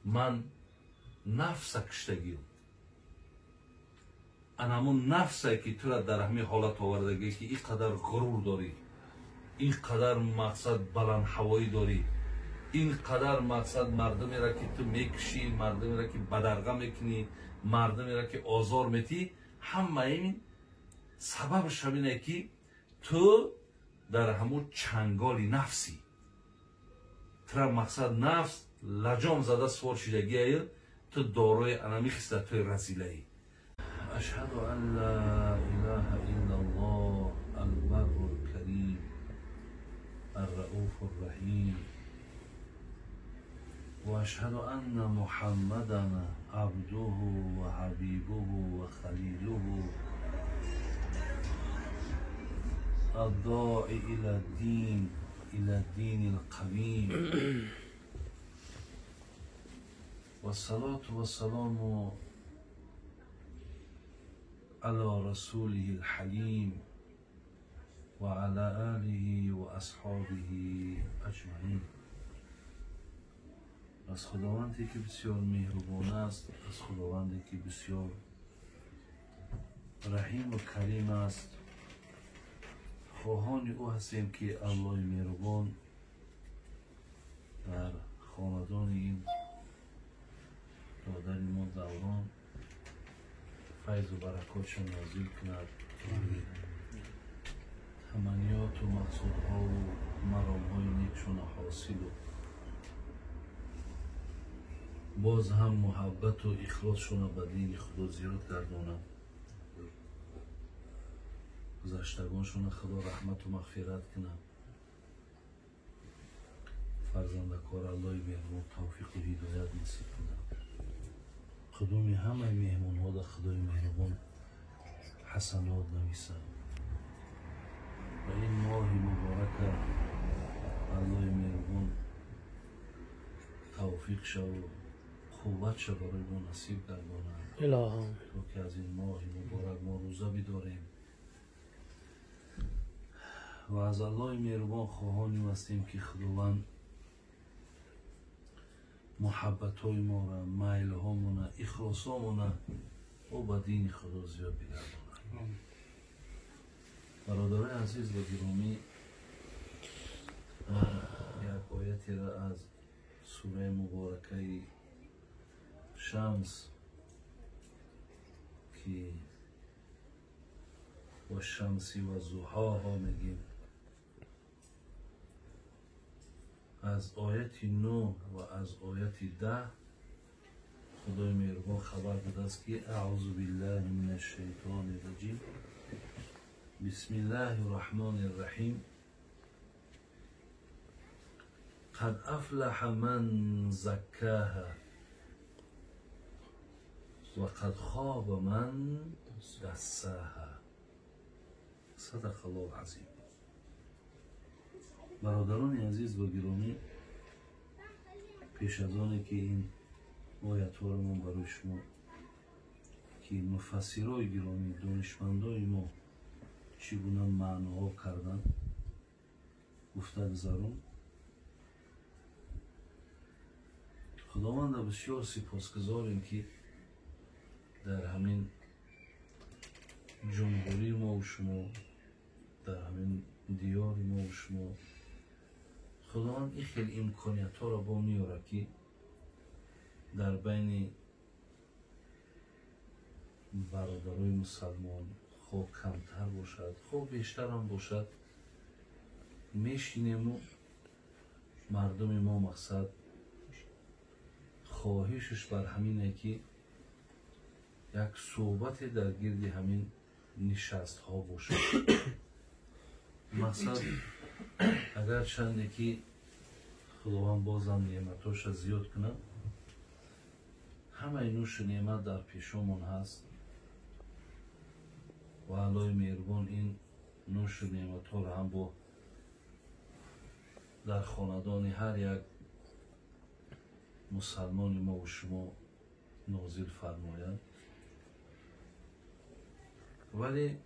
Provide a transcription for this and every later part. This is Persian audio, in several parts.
من نفس کشتگی انمون نفسه که تو را در همین حالت آوردگی که اینقدر غرور داری، اینقدر مقصد بلند هوایی داری، اینقدر مقصد مردمی را که تو میکشی، مردمی را که بدرقه میکنی، مردمی را که آزار میتی، همه این سببش همینه که تو در همون چنگال نفسی، تو مقصد نفس لجام زده سوار شدگی ای، تو داروی انمی خصلت رذیله ای. اشهد ان لا اله الا الله البر الكريم الرؤوف الرحیم و اشهد ان محمدا عبده و حبیبه و خلیله الداعی الى الدین الى الدین القویم و الصلاة و السلام على رسوله الحلیم و على آله و اصحابه اجمعین. از خداوندی که بسیار مهربان است، از خداوندی که بسیار رحیم و کریم است، خواهان او هستیم که الله مهربان در خاندان این برادر ما دوران فیض و برکاتش نازل کند. تمنیات و مقصودها و مرامهای نیکشون حاصل و باز هم محبت و اخلاصشون به دین خدا زیاد گرداند. گذشتگانشون خدا رحمت و مغفرت کنه. فرزندکار الله مهربان توفیق و هدایت نصیب کنه. قدوم همه مهمون ها در خدای مهربان حسنات نویسه و این ماه مبارک الله مهربان توفیق شو و قوت شو برای ما نصیب گردانه الهام تو که از این ماه مبارک ما روزه بداریم و از الله مهربان خواهانیم هستیم که خداوند محبت های ما را، میل ها مونه، اخلاص ها مونه او به دین خدا زیاد بگردانه. برادرای عزیز و گرامی، یک آیتی را از سوره مبارکه شمس که و شمسی و ضحاها میگیم، از آیت 9 و از آیت 10 خدای مهربان خبر داده است که اعوذ بالله من الشیطان الرجیم بسم الله الرحمن الرحیم قد افلح من زکاها و قد خاب من دساها. صدق الله العظیم. برادران عزیز و گرامی، پیش از آنی که این آیت ها را ما برای شما که مفسرای گرامی، دانشمندای ما چگونه معناها کردن گفته بذارم. خداوند بسیار سپاسگزاریم که در همین جمهوری ما و شما، در همین دیار ما و شما، خداوند این خیلی امکانیت ها را با میاره که در بین برادرای مسلمان خواه کمتر باشد خواه بیشتر هم باشد میشینیم و مردم ما مقصد خواهشش بر همینه که یک صحبت در گرد همین نشست ها باشد. مقصد اگر چنده که خداوند بازم نعمتاش زیاد کنه، همه نوش نعمت در پیشمون هست و الله مهربان این نوش نعمت ها را هم با در خاندان هر یک مسلمان ما و شما نازل فرماید. ولی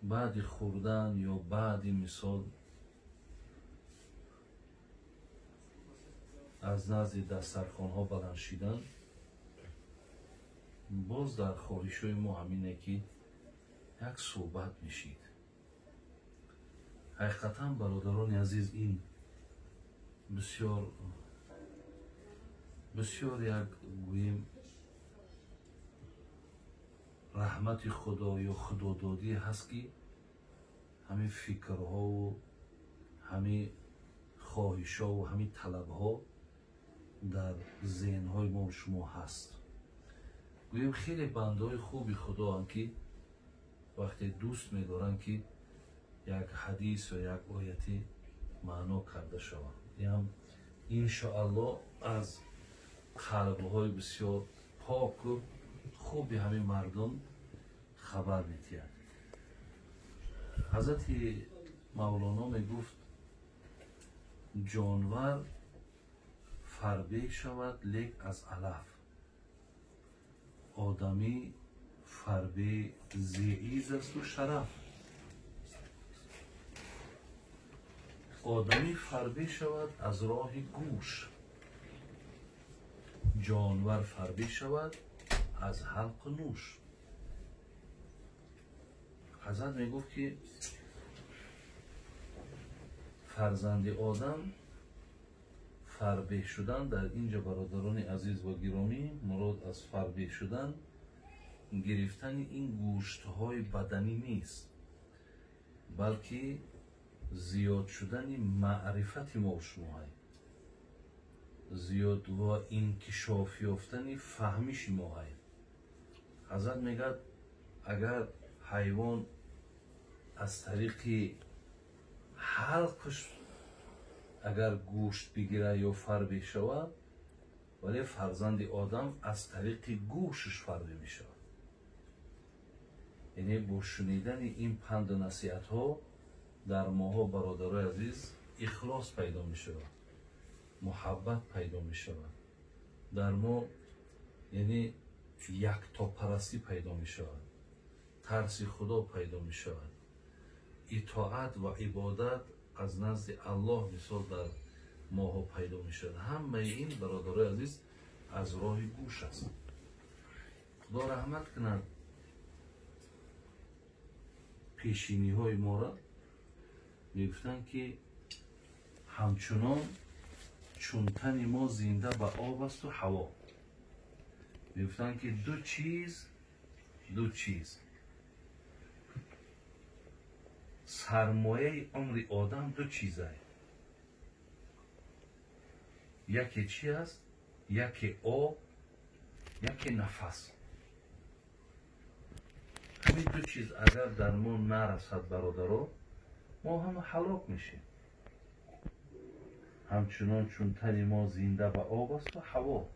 بعد خوردن یا بعد مثال از نزد دسترخوان‌ها بلند شدن. باز در خواهش‌های ما همینه که یک صحبت میشید. حقیقتاً برادران عزیز، این بسیار بسیار یک گوییم رحمت خدا یا خدادادی هست که همین فکرها و همین خواهش‌ها و همین طلب‌ها در ذهن‌های ما و شما هست. گوییم خیلی بنده‌های خوبی خدا هم که وقتی دوست می‌دارن که یک حدیث و یک آیتی معنا کرده شود، یعنی انشاءالله از قلب‌های بسیار پاک و خوبی همین مردم خبر می‌دهد. حضرت مولانا میگفت جانور فربه شود لیک از علف، آدمی فربه زیعیز است و شرف. آدمی فربه شود از راه گوش، جانور فربه شود از حلق نوش. حضرت میگفت که فرزند آدم فربه شدن، در اینجا برادران عزیز و گرامی مراد از فربه شدن گرفتن این گوشت‌های بدنی نیست، بلکه زیاد شدن معرفت ما و شما، زیاد و انکشاف یافتن فهمیش ما. حضرت میگه اگر حیوان از طریق حلقش اگر گوشت بگیره یا فربه شود، ولی فرزند آدم از طریق گوشش فربه می شود. یعنی با شنیدن این پند و نصیحت ها در ماها برادرای عزیز اخلاص پیدا می شود، محبت پیدا می شود در ما، یعنی یکتا پرستی پیدا می شود، ترس خدا پیدا می شود، اطاعت و عبادت از نزد الله مثال در ماها پیدا می شود. همه این برادرای عزیز از راه گوش است. خدا رحمت کند پیشینی های ما را میگفتن که همچنان چون تن ما زنده به آب است و هوا. میگفتن که دو چیز سرمایه عمر آدم دو چیزه، یکی چی است؟ یکی آب، یکی نفس. همین دو چیز اگر در ما نرسد برادرها، ما هم هلاک میشیم. همچنان چون تن ما زنده به آب است و هوا.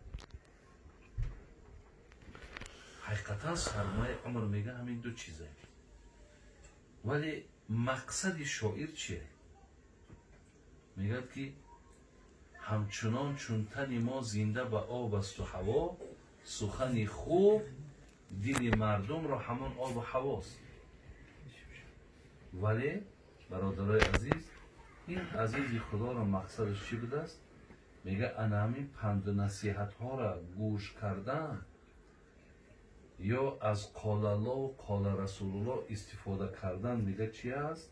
حقیقتا سرمایه عمر میگه همین دو چیزه. ولی مقصد شاعر چیه؟ میگه که همچنان چون تن ما زنده به آب است و هوا، سخن خوب دل مردم را همان آب و هواست. ولی برادرای عزیز، این عزیز خدا را مقصدش چی بوده است؟ میگه انا همین پند و نصیحت ها را گوش کردن یا از قال الله و قال رسول الله استفاده کردن، میگه چی است؟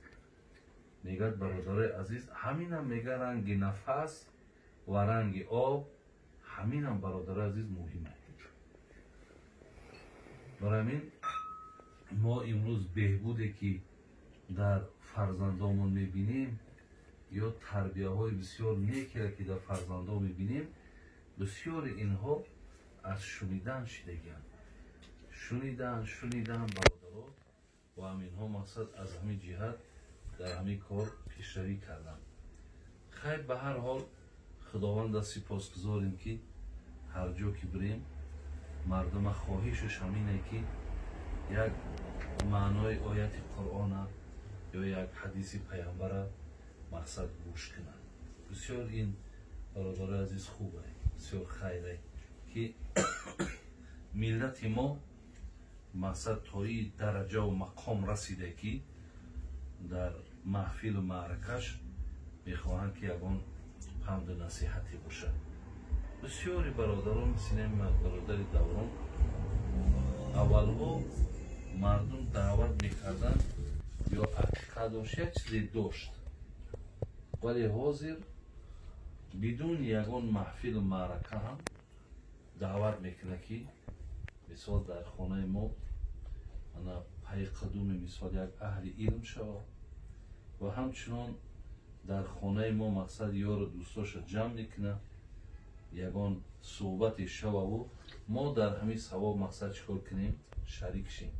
میگه برادرای عزیز همین هم میگه رنگ نفس و رنگ آب، همین هم برادرای عزیز مهمه. برای همین ما امروز بهبودی که در فرزندامون میبینیم یا تربیه های بسیار نیکی را که در فرزندان میبینیم، بسیار اینها از شنیدن شدگی‌اند. شنیدن برادرها و همینها مقصد از همین جهت در همین کار پیشروی کردن. خیر به هر حال خداوند سپاسگزاریم که هر جا که بریم مردم خواهشش همینه که یک معنای آیت قرآن یا یک حدیث پیامبر مقصد گوش کنن. بسیار این برادر عزیز خوبه، بسیار خیره که ملت ما مقصد تا این درجه و مقام رسیده که در محفل و معرکش میخواهند که یکان پند و نصیحتی باشه. بسیاری برادران مثل برادر دوران اولها مردم دعوت میکردن یا عقیقه داشت یک چیزی داشت، ولی حاضر بدون یگان محفل معرکه هم دعوت میکنه که مثال در خانه ما انا پای قدوم مثال یک اهل علم شود و همچنان در خانه ما مقصد یار و دوستاش جمع میکنه یگان صحبت شود و ما در همین ثواب مقصد چکار کنیم شریک شیم.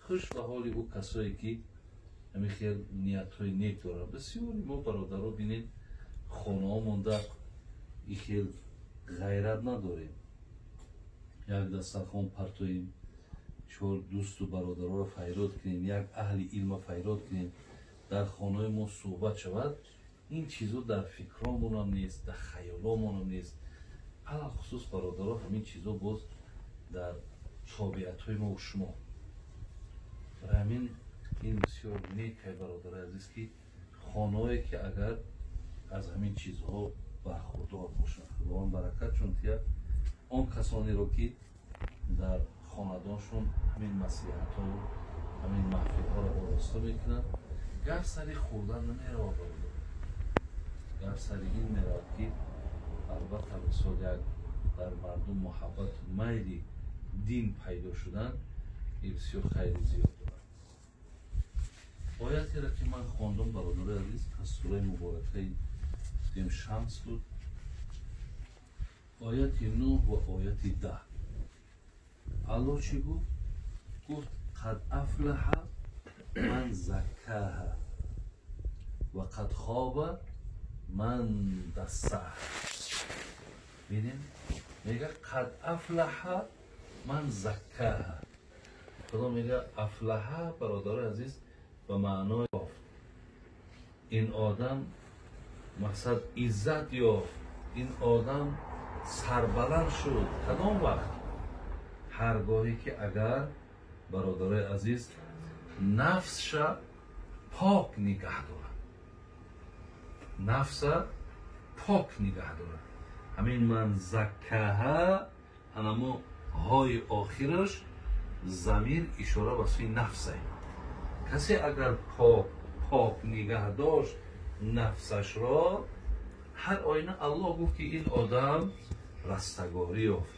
خوش به حال او کسایی که همین خیلی نیت های نیک دارن. بسیاری ما برادرها بینید خانه ها مونده این خیلی غیرت نداریم، یک دسترخوان پرتویم، چهار دوست و برادرها را فیراد کنیم، یک اهل علم فیراد کنیم، در خانه ما صحبت شود. این چیزا در فکرامون هم نیست، در خیالامون هم نیست. علال خصوص برادرها همین چیزا باز در طبیعت های ما و شما. برای همین این بسیار نیک برادر عزیز که خانه‌ای که اگر از همین چیزها برخوردار باشند خداوند برکت چون که آن کسانی رو که در خاندانشون همین مسیحیت ها و همین محفل ها رو آراسته میکنن گر سری خوردن نمیره و گر سری این میره که البته بسیار یک در مردم محبت میلی دین پیدا شدن این بسیار خیلی زیاد دارد. آیتی را که من خواندم برادر عزیز از سوره مبارکه دیم شمس بود، آیت 9 و آیت 10. الله چی گفت؟ گفت قد افلح من زکاها و قد خواب من دساها. ببینیم میگه قد افلح من زکاها. خدا میگه افلح برادر عزیز به معنای این آدم مقصد عزت یافت، این آدم سربلند شد. کدام وقت؟ هرگاهی که اگر برادر عزیز نفسش پاک نگه دارد، نفس پاک نگه دارد. همین من زکاها اما های آخرش ضمیر اشاره به سوی نفسه. کسی اگر پاک نگه داشت نفسش را، هر آینه الله گفت که این آدم رستگاری یافت،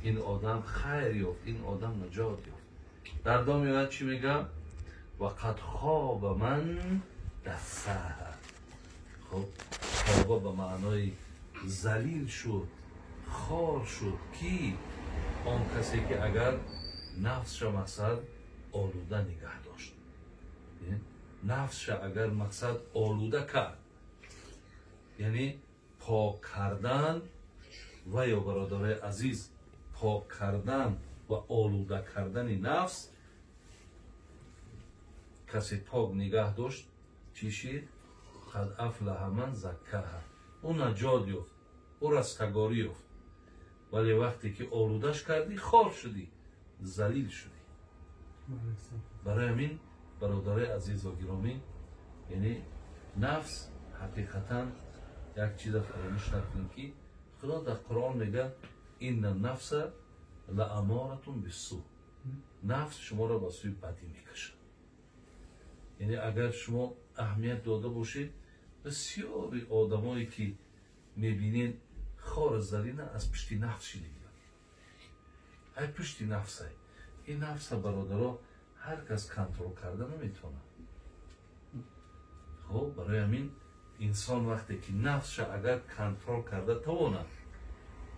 این آدم خیر یافت، این آدم نجات یافت. در ادامه آیه چی میگه؟ و قد خواب من دساها. خب خواب به معنای ذلیل شد، خوار شد کی؟ آن کسی که اگر نفسش مقصد آلوده نگه داشت، نفسش اگر مقصد آلوده کرد، یعنی پاک کردن و یا برادر عزیز پاک کردن و آلوده کردن نفس، کسی پاک نگه داشت چی شد؟ قد افلح من زکاها. او نجات یافت، او رستگاری یافت. ولی وقتی که آلودش کردی خوار شدی، ذلیل شدی. برای همین برادر عزیز و گرامی، یعنی نفس حقیقتا یک چیز فراموش نکنید که خدا در قرآن میگه این نفس لامارة بالسوء. نفس شما را به سوی بدی میکشه. یعنی اگر شما اهمیت داده باشید، بسیاری آدمایی که میبینید خار ذلیل از پشتی نفس شدیدن. ای پشتی نفسه. این نفس برادرها هر کس کنترل کرده نمیتونه. خب برای همین انسان وقتی که نفسش اگر کنترل کرده توانه،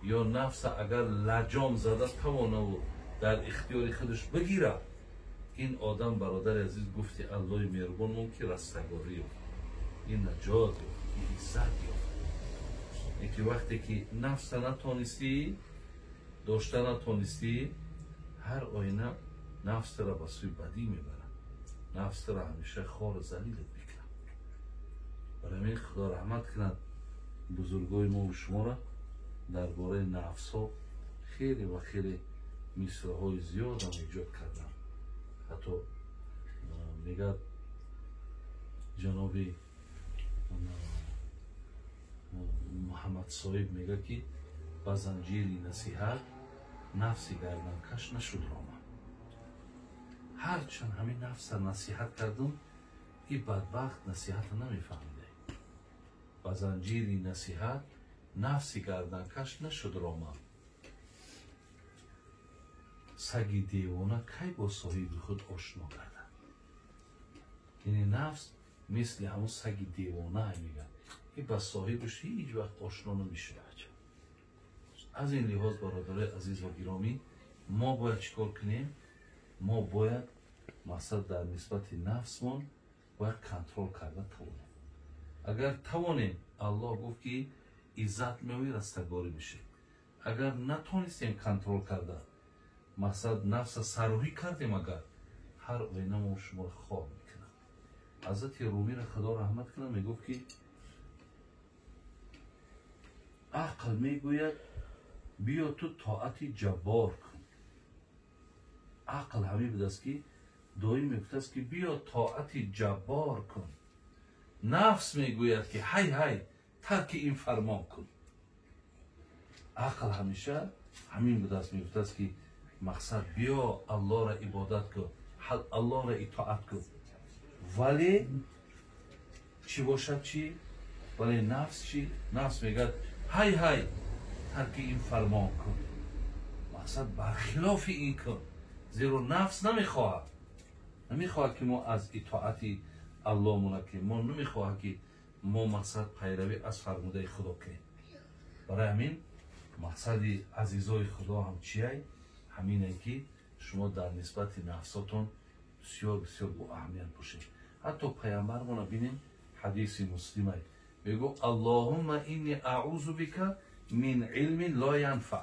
یا نفس اگر لجام زده توانه و در اختیار خودش بگیره، این آدم برادر عزیز گفتی الله مهربان مون که رستگاری یافت، این نجات یافت، این عزت یافت. یکی وقتی که نفس نتونستی داشته نتونستی، هر آینه نفس را به سوی بدی میبره، نفس را همیشه خار ذلیلت میکنه. برای همین خدا رحمت کند بزرگای ما و شما را درباره نفس ها خیلی و خیلی مثال های زیاد هم ایجاد کردن. حتی میگه جناب محمد صاحب میگه که با زنجیری نصیحت نفسی گردن کش نشد راما. هرچند همین نفس نصیحت کردم این بدبخت نصیحت نمیفهمیده. با زنجیری نصیحت نفسی گردن کش نشد راما. سگی دیوانه کی با صاحب خود آشنا گردد. یعنی نفس مثل همون سگی دیوانه میگن. این با صاحبش هیچ وقت آشنا نمیشه. از این لحاظ برادرای عزیز و گرامی ما باید چیکار کنیم؟ ما باید مقصد در نسبت نفسمون باید کنترل کرده توانیم. اگر توانیم الله گفت که عزت میوی رستگاری بشه. اگر نتونستیم کنترل کرده مقصد نفس سروحی کردیم اگر هر آینه ما شما را خواب میکنم. حضرت رومی را خدا رحمت کنه میگفت که عقل میگوید بیا تو طاعت جبار کن. عقل همین بود است که دائم میگفت است که بیا طاعت جبار کن. نفس میگوید که هی ترک این فرمان کن. عقل همیشه همین بود است میگفت است که مقصد بیا الله را عبادت کن، الله را اطاعت کن. ولی چی باشد چی؟ ولی نفس چی؟ نفس میگه هی ترک این فرمان کن. مقصد برخلاف این کن. زیرا نفس نمیخواهد که ما از اطاعت الله منکیم. ما نمیخواهد که ما مقصد پیروی از فرموده خدا کنیم. برای همین مقصد عزیزای خدا هم چیه؟ همینه که شما در نسبت نفساتون بسیار با اهمیت باشید. حتی پیامبر ما ببینیم حدیث مسلمه میگو اللهم اینی اعوذ بک من علم لا ینفع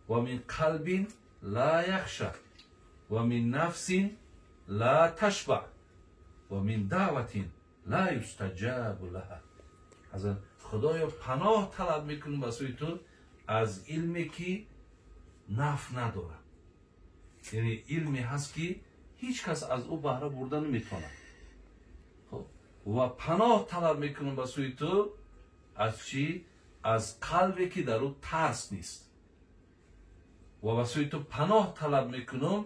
و من قلب لا یخشع و من نفس لا تشبع و من دعوت لا یستجاب لها. از خدایا پناه طلب میکنم به سوی تو از علمی که نفع نداره. یعنی علمی هست که هیچ کس از او بهره برده نمیتونه. و پناه طلب میکنم به سوی تو از چی؟ از قلبی که در او ترس نیست. و به سوی تو پناه طلب میکنم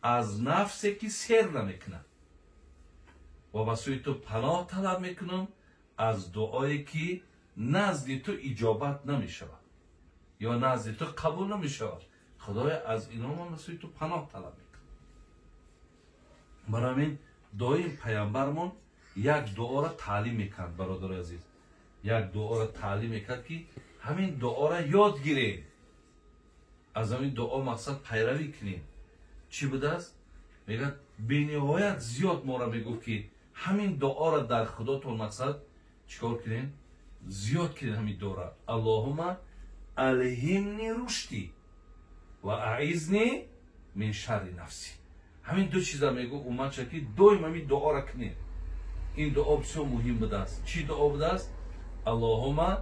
از نفسی که سیر نمیکنه. و به سوی تو پناه طلب میکنم از دعایی که نزد تو اجابت نمیشود یا نزد تو قبول نمیشود. خدای از اینا ما به سوی تو پناه طلب میکنم. برای همین دائم پیامبرمون یک دعا را تعلیم میکرد. برادر عزیز یک دعا را تعلیم میکرد که همین دعا را یاد گیریم، از همین دعا مقصد پیروی کنیم. چی بود است؟ میگه بینهایت زیاد ما را میگفت که همین دعا را در خداتون مقصد چیکار کنین؟ زیاد کنین همین دعا را. اللهم الهمنی رشدی و اعیذنی من شر نفسی. همین دو چیز را میگو اومد شد که دویم همین دعا را کنین. این دعا بسیار مهم بوده است. چی دعا بوده است؟ اللهم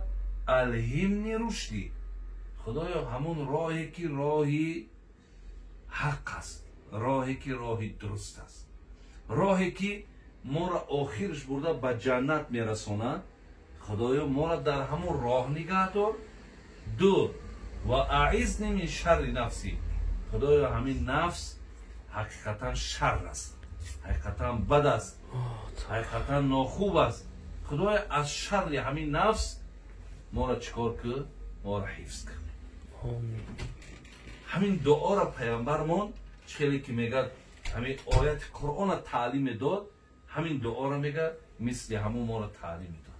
الهمنی رشدی. خدایا همون راهی که راهی حق است، راهی که راهی درست است، راهی که ما را آخرش برده به جنت میرساند. خدایا ما را در همون راه نگه دار. دو و اعیذنی من شر نفسی. خدایا همین نفس حقیقتا شر است، حقیقتا بد است، حقیقتا ناخوب است. خدایا از شر همین نفس ما را چکار که؟ ما را حفظ کن. همین دعا را پیامبرمون چیلی که میگه همین آیت قرآن تعلیم داد، همین دعا را میگه مثل همون ما را تعلیم داد.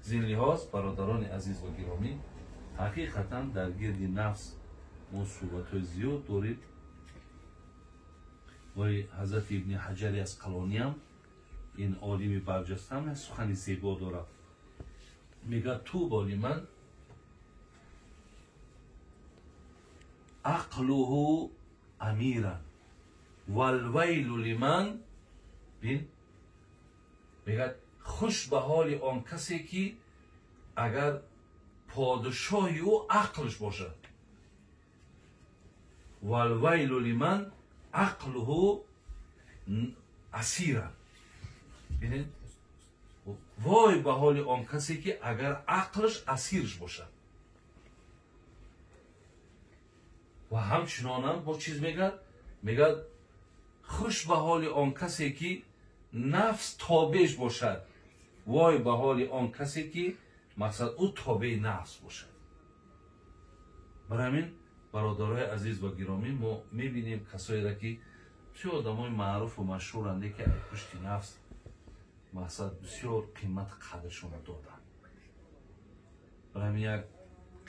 زین لحاظ برادران عزیز و گرامی حقیقتا در گرد نفس ما صحبت‌های زیاد دارید. و حضرت ابن حجر اسقلانی هم این عالم برجسته هم سخن زیبا داره. میگه تو لمن عقله امیرا والویل لمن بین. میگه خوش به حال آن کسی که اگر پادشاهی او عقلش باشد. والویل لمن عقله اسیرا. بینید وای به حال آن کسی که اگر عقلش اسیرش باشد. و همچنان هم با چیز میگه خوش به حال آن کسی که نفس تابعش باشد، وای به حال آن کسی که مقصد او تابع نفس باشد. برای همین برادرای عزیز و گرامی ما میبینیم کسایی را که بسیار آدمای معروف و مشهورند که پشت نفس مقصد بسیار قیمت قدرشون دادن. برای همین یک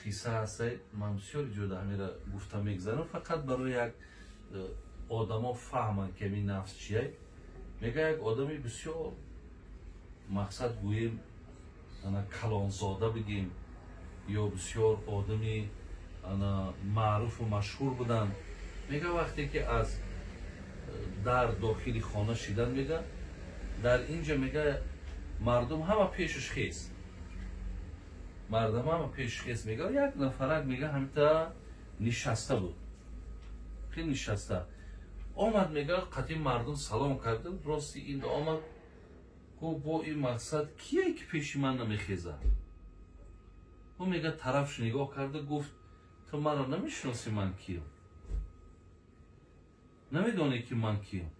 قصه هست، من بسیار جدا همین را گفته میگذارم فقط برای یک آدما فهمن که این نفس چیه. میگه یک آدمی بسیار مقصد گوییم انا کلانزاده بگیم یا بسیار آدمی انا معروف و مشهور بودن. میگه وقتی که از در داخل خانه شدن، میگه در اینجا میگه مردم همه پیشش خیست، مردم همه پیش خیست. میگه یک نفرک میگه همیتا نشسته بود، خیلی نشسته آمد. میگه قطعی مردم سلام کرده، راستی این آمد گفت با این مقصد کیه که پیش من نمیخیزه؟ او میگه طرفش نگاه کرده گفت تو مرا نمیشناسی من کیم؟ نمیدونی که من کیم؟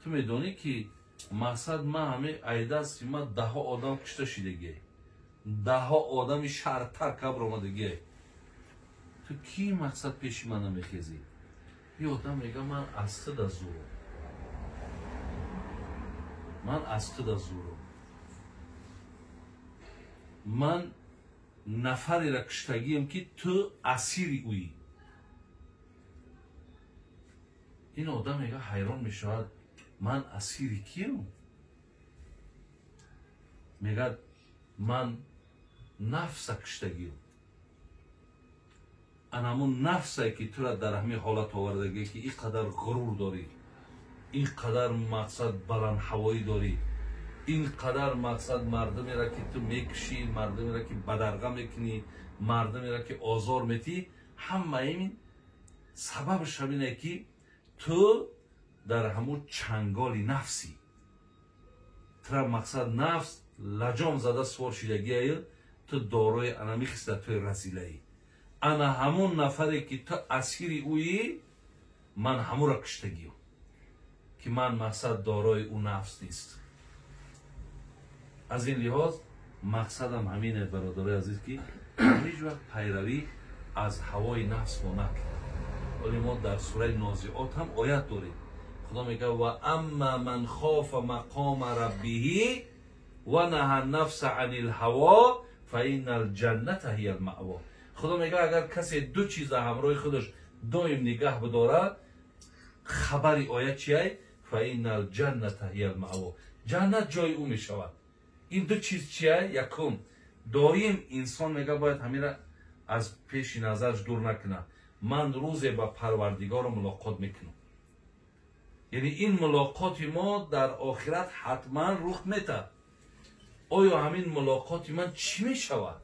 تو میدونی که مقصد من همه عیده سیما 10 آدم کشته شدگی، 10 آدم شرطر کبر آمدگی، تو کی مقصد پیش من نمیخیزی؟ یه آدم میگه من از خود از زورم، من از خود از زورم، من نفری را کشتگیم که تو اسیری اویی. این آدم میگه حیران میشود من اسیری کیم؟ میگه من نفس کشتگیم. همون نفسی که تو را در همین حالت آوردگی که اینقدر غرور داری، اینقدر مقصد بلند هوایی داری، اینقدر مقصد مردمی را که تو میکشی، مردمی را که بدرقه میکنی، مردمی را که آزار میتی، همه این سببش همینه که تو در همون چنگالی نفسی. تو را مقصد نفس لجام زده سوار شدگی، تو داروی انا میخسته توی رسیله ای. انا همون نفری که تو اسیری اویی، من همون را کشتگیم که من مقصد دارای اون نفس نیست. از این لحاظ مقصدم همینه برادرای عزیز که هیچ وقت پیروی از هوای نفس ما نکنیم. ولی ما در سوره نازعات هم آیت داریم، خدا میگه و اما من خاف مقام ربه و نهى النفس عن الهوا فإن الجنة هی المأوا. خدا میگه اگر کسی دو چیز همراه خودش دائم نگه بداره، خبری آیت چیه؟ فإن الجنة هی المأوا، جنت جای او میشود. این دو چیز چیه؟ یکم دائم انسان میگه باید همین را از پیش نظرش دور نکنه، من روز با پروردگار ملاقات میکنم. یعنی این ملاقات ما در آخرت حتما رخ میده. آیا همین ملاقات من چی میشود؟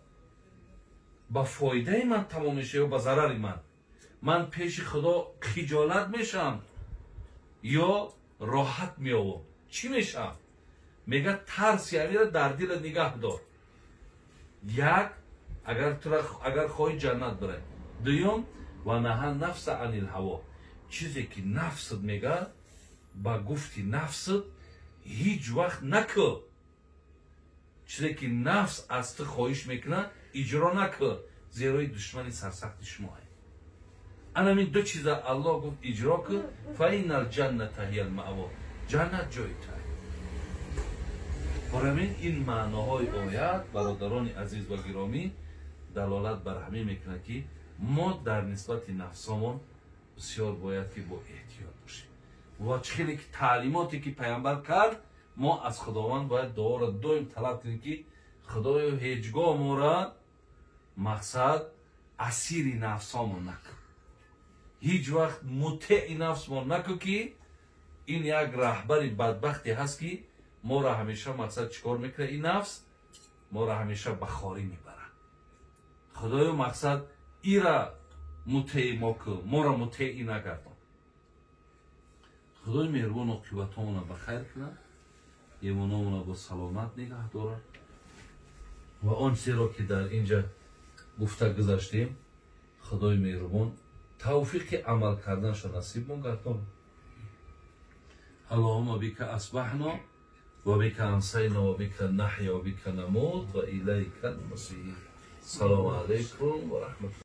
با فایده من تمام میشه یا با ضرر من؟ من پیش خدا خجالت میشم یا راحت میاوم؟ چی میشم؟ میگه ترس یعنی را در دل نگه دار. یک، اگر خواهی جنت بره. دوم و نهى نفس عن الهوا، چیزی که نفست میگه با گفتی نفست هیچ وقت نکن. چیزی که نفس از تو خواهش میکنه اجرا نکن، زیرای دشمن سرسخت شما هست. همین دو چیز الله گفت اجرا کن، فإن الجنة هی المأوا، جنت جای تو. برای این معناهای آیت برادران عزیز و گرامی دلالت بر همین میکنه که ما در نسبت نفسمون بسیار باید که با احتیاط باشیم و خیلی که تعلیماتی که پیامبر کرد ما از خداوند باید دعا را دائم طلب کنیم که خدایا هیچگاه ما را مقصد اسیر نفسمون نکن، هیچ وقت مطیع نفس ما نکن که این یک رهبر بدبختی هست که ما را همیشه مقصد چیکار میکنه؟ این نفس ما را همیشه بخاری میبره. خدایا مقصد ای را مطیع ما کن، ما را مطیع نگردان. خدای مهربان عاقبتمون را بخیر کنه، ایمانمون را با سلامت نگه داره و آن چیزی را که در اینجا گفته گذاشتیم خدای مهربان توفیق عمل کردنش نصیب مون گردون. اللهم بك اصبحنا وبك امسينا وبك نحيا وبك نموت واليك المصير. السلام عليكم ورحمة الله.